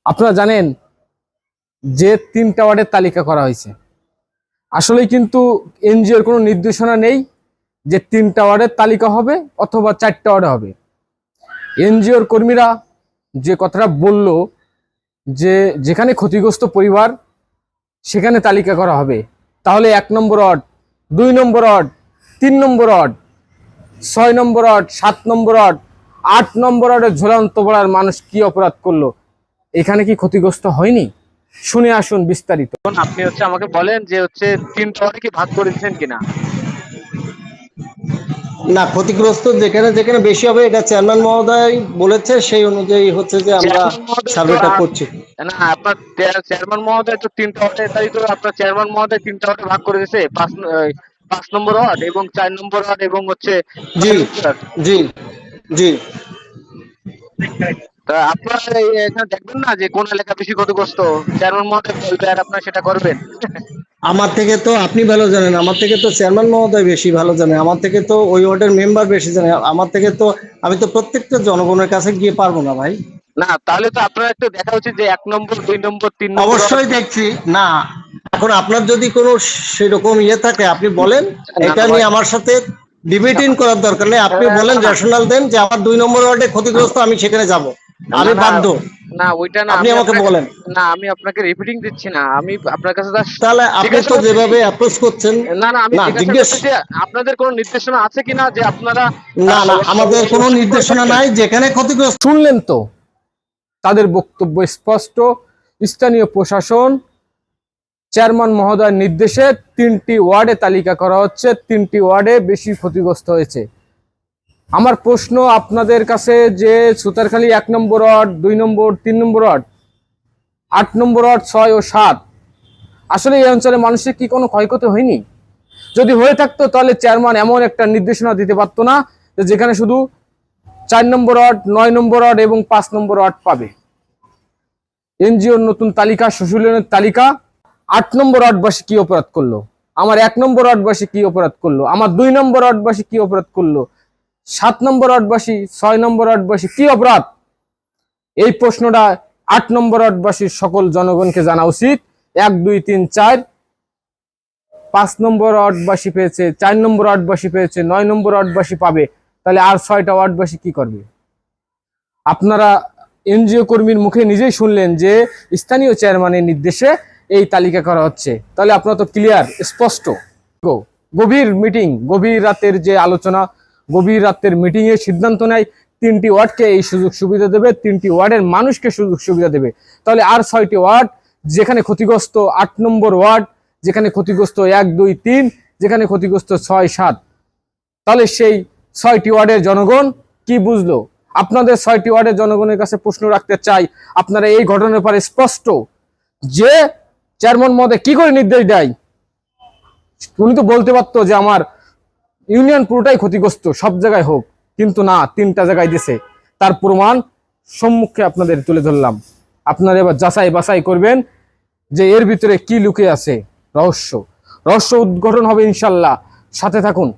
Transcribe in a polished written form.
আপনারা জানেন যে 3টা ওয়ার্ডের তালিকা করা হয়েছে। আসলে কিন্তু এনজিওর কোনো নির্দেশনা নেই যে 3টা ওয়ার্ডের তালিকা হবে অথবা 4টা ওয়ার্ডে হবে। এনজিওর কর্মীরা যে কথাটা বলল যে যেখানে ক্ষতিগ্রস্ত পরিবার সেখানে তালিকা করা হবে, তাহলে 1 নম্বর ওয়ার্ড, 2 নম্বর ওয়ার্ড, 3 নম্বর ওয়ার্ড, 6 নম্বর ওয়ার্ড, 7 নম্বর ওয়ার্ড, 8 নম্বর ওয়ার্ডের ঝুলন্ত পড়ার মানুষ কি অপরাধ করলো? এখানে কি ক্ষতিগ্রস্ত হয়নি? শুনে আসুন বিস্তারিত। আপনি আমাকে বলেন যে 3টা ওয়ার্ডে কি ভাগ করে দিয়েছেন কিনা? না, ক্ষতিগ্রস্ত যেখানে যেখানে বেশি হবে এটা চেয়ারম্যান মহোদয় বলেছে, সেই অনুযায়ী হচ্ছে যে আমরা সার্ভেটা করছি। না, আপনার চেয়ারম্যান মহোদয় তো 3টা ওয়ার্ডে, তাই তো আপনার চেয়ারম্যান মহোদয় 3টা ওয়ার্ডে ভাগ করে দিয়েছে, 5 নম্বর ওয়ার্ড এবং 4 নম্বর ওয়ার্ড এবং জি জি জি। তা আপনার এখানে দেখবেন না যে কোন এলাকা বেশি ক্ষতিগ্রস্ত, চেয়ারম্যান মহোদয় বলবে আর আপনারা সেটা করবেন। আমার থেকে তো আপনি ভালো জানেন, আমার থেকে তো চেয়ারম্যান মহোদয় বেশি ভালো জানে, আমার থেকে তো ওই ওয়ার্ডের মেম্বার বেশি জানে, আমার থেকে তো আমি তো প্রত্যেকটা জনগণের কাছে গিয়ে পারবো না ভাই। না, তাহলে তো আপনার একটু দেখা উচিত যে 1 নম্বর, 2 নম্বর, 3 নম্বর। অবশ্যই দেখছি না। এখন আপনার যদি কোনো সেরকম থাকে আপনি বলেন, এটা নিয়ে আমার সাথে ডিবেটিং করার দরকার নেই। আপনি বলেন, রেশনাল দেন যে আমার 2 নম্বর ওয়ার্ডে ক্ষতিগ্রস্ত, আমি সেখানে যাব, আমি বাধ্য। না, ওইটা না, আপনি আমাকে বলেন। না, আমি আপনাকে রিপিটিং দিচ্ছি না, আমি আপনার কাছে তাহলে আপনি তো যেভাবে অ্যাপ্রোচ করছেন, না না, আমি জিজ্ঞেস আপনাদের কোনো নির্দেশনা আছে কিনা যে আপনারা? না না, আমাদের কোনো নির্দেশনা নাই। যেখানে ক্ষতিগ্রস্ত শুনলেন তো, তাদের বক্তব্য স্পষ্ট। স্থানীয় প্রশাসন চেয়ারম্যান মহোদয়ের নির্দেশে 3টি ওয়ার্ডে তালিকা করা হচ্ছে, 3টি ওয়ার্ডে বেশি ক্ষতিগ্রস্ত হয়েছে। আমার প্রশ্ন আপনাদের কাছে যে সুতারখালী 1 নম্বর ওয়ার্ড, 2 নম্বর, 3 নম্বর ওয়ার্ড, 8 নম্বর ওয়ার্ড, 6 ও 7, আসলে এই অঞ্চলের মানুষের কি কোনো ক্ষয়ক্ষতি হয়নি? যদি হয়ে থাকতো তাহলে চেয়ারম্যান এমন একটা নির্দেশনা দিতে পারতো না যে যেখানে শুধু 4 নম্বর ওয়ার্ড, 9 নম্বর ওয়ার্ড এবং 5 নম্বর ওয়ার্ড পাবে। এনজিওর নতুন তালিকা, সুশীলনের তালিকা। 8 নম্বর ওয়ার্ডবাসী কি অপরাধ করলো? আমার 1 নম্বর ওয়ার্ডবাসী কি অপরাধ করলো? আমার 2 নম্বর ওয়ার্ডবাসী কি অপরাধ করলো? 7 নম্বর ওয়ার্ডবাসী, 6 নম্বর ওয়ার্ডবাসী কি অপরাধ? এই প্রশ্নটা 8 নম্বর ওয়ার্ডবাসীর সকল জনগণকে জানা উচিত। 1 2 3 4, 5 নম্বর ওয়ার্ডবাসী পেয়েছে, 4 নম্বর ওয়ার্ডবাসী পেয়েছে, 9 নম্বর ওয়ার্ডবাসী পাবে, তাহলে আর 6টা ওয়ার্ডবাসী কি করবে? আপনারা এনজিও কর্মীর মুখে নিজেই শুনলেন যে স্থানীয় চেয়ারম্যানের নির্দেশে এই তালিকা করা হচ্ছে, তাহলে আপনারা তো ক্লিয়ার, স্পষ্ট। গভীর মিটিং, গভীর রাতের যে আলোচনা, গভীর রাতের মিটিং এ সিদ্ধান্ত নেয় 3টি ওয়ার্ডকে এই সুযোগ সুবিধা দেবে, 3টি ওয়ার্ডের মানুষকে সুযোগ সুবিধা দেবে। তাহলে আর 6টি ওয়ার্ড যেখানে ক্ষতিগ্রস্ত, 8 নম্বর ওয়ার্ড যেখানে ক্ষতিগ্রস্ত 1 2 3, যেখানে ক্ষতিগ্রস্ত 6 7, তাহলে সেই 6টি ওয়ার্ডের জনগণ কি বুঝলো? আপনাদের 6টি ওয়ার্ডের জনগণের কাছে প্রশ্ন রাখতে চাই, আপনারা এই ঘটনার পরে স্পষ্ট যে চেয়ারম্যান মহোদয় কি করে নির্দেশ দেয়? উনি তো বলতে পারতো যে আমার ইউনিয়ন পুরোটাই ক্ষতিগ্রস্ত, সব জায়গায় হোক, কিন্তু না, 3টা জায়গায় দিছে। তার প্রমাণ সম্মুখে আপনাদের তুলে ধরলাম। আপনারা এবার যাচাই বাছাই করবেন যে এর ভিতরে কি লুকিয়ে আছে। রহস্য উদ্ঘাটন হবে ইনশাল্লাহ, সাথে থাকুন।